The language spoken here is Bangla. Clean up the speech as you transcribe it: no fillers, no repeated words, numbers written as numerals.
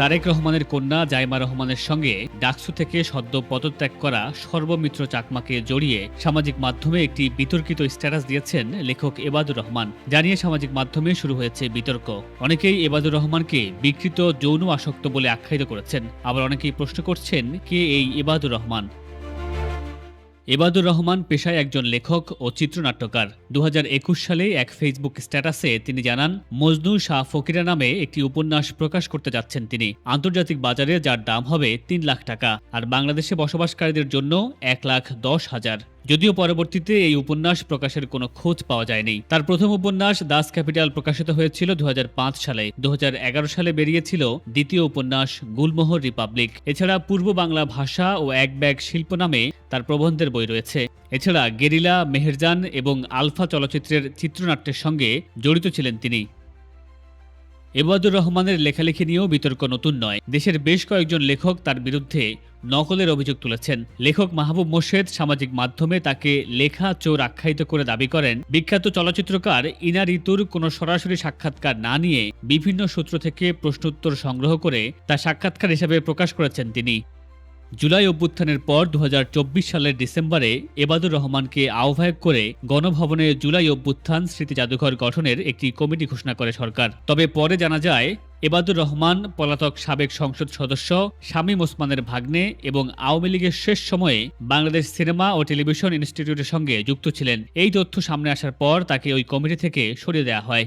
তারেক রহমানের কন্যা জাইমা রহমানের সঙ্গে ডাকসু থেকে সদ্য পদত্যাগ করা সর্বমিত্র চাকমাকে জড়িয়ে সামাজিক মাধ্যমে একটি বিতর্কিত স্ট্যাটাস দিয়েছেন লেখক এবাদুর রহমান। জানিয়ে সামাজিক মাধ্যমে শুরু হয়েছে বিতর্ক। অনেকেই এবাদুর রহমানকে বিকৃত যৌন আসক্ত বলে আখ্যায়িত করেছেন, আবার অনেকেই প্রশ্ন করছেন কে এই এবাদুর রহমান। এবাদুর রহমান পেশায় একজন লেখক ও চিত্রনাট্যকার। 2021 সালে এক ফেসবুক স্ট্যাটাসে তিনি জানান, মজনু শাহ ফকিরা নামে একটি উপন্যাস প্রকাশ করতে যাচ্ছেন তিনি, আন্তর্জাতিক বাজারে যার দাম হবে 3 লাখ টাকা, আর বাংলাদেশে বসবাসকারীদের জন্য 1,10,000। যদিও পরবর্তীতে এই উপন্যাস প্রকাশের কোনো খোঁজ পাওয়া যায়নি। তার প্রথম উপন্যাস দাস ক্যাপিটাল প্রকাশিত হয়েছিল 2005 সালে। 2011 সালে বেরিয়েছিল দ্বিতীয় উপন্যাস গুলমোহর রিপাবলিক। এছাড়া পূর্ব বাংলা ভাষা ও এক ব্যাগ শিল্প নামে তার প্রবন্ধের বই রয়েছে। এছাড়া গেরিলা, মেহেরজান এবং আলফা চলচ্চিত্রের চিত্রনাট্যের সঙ্গে জড়িত ছিলেন তিনি। এবাদুর রহমানের লেখালেখি নিয়েও বিতর্ক নতুন নয়। দেশের বেশ কয়েকজন লেখক তার বিরুদ্ধে নকলের অভিযোগ তুলেছেন। লেখক মাহবুব মোর্শেদ সামাজিক মাধ্যমে তাকে লেখা চোর আখ্যায়িত করে দাবি করেন, বিখ্যাত চলচ্চিত্রকার ইনা ঋতুর কোনো সরাসরি সাক্ষাৎকার না নিয়ে বিভিন্ন সূত্র থেকে প্রশ্নোত্তর সংগ্রহ করে তা সাক্ষাৎকার হিসেবে প্রকাশ করেছেন তিনি। জুলাই অভ্যুত্থানের পর 2024 সালের ডিসেম্বরে এবাদুর রহমানকে আহ্বায়ক করে গণভবনে জুলাই অভ্যুত্থান স্মৃতি জাদুঘর গঠনের একটি কমিটি ঘোষণা করে সরকার। তবে পরে জানা যায়, এবাদুর রহমান পলাতক সাবেক সংসদ সদস্য শামীম ওসমানের ভাগ্নে এবং আওয়ামী লীগের শেষ সময়ে বাংলাদেশ সিনেমা ও টেলিভিশন ইনস্টিটিউটের সঙ্গে যুক্ত ছিলেন। এই তথ্য সামনে আসার পর তাকে ওই কমিটি থেকে সরিয়ে দেওয়া হয়।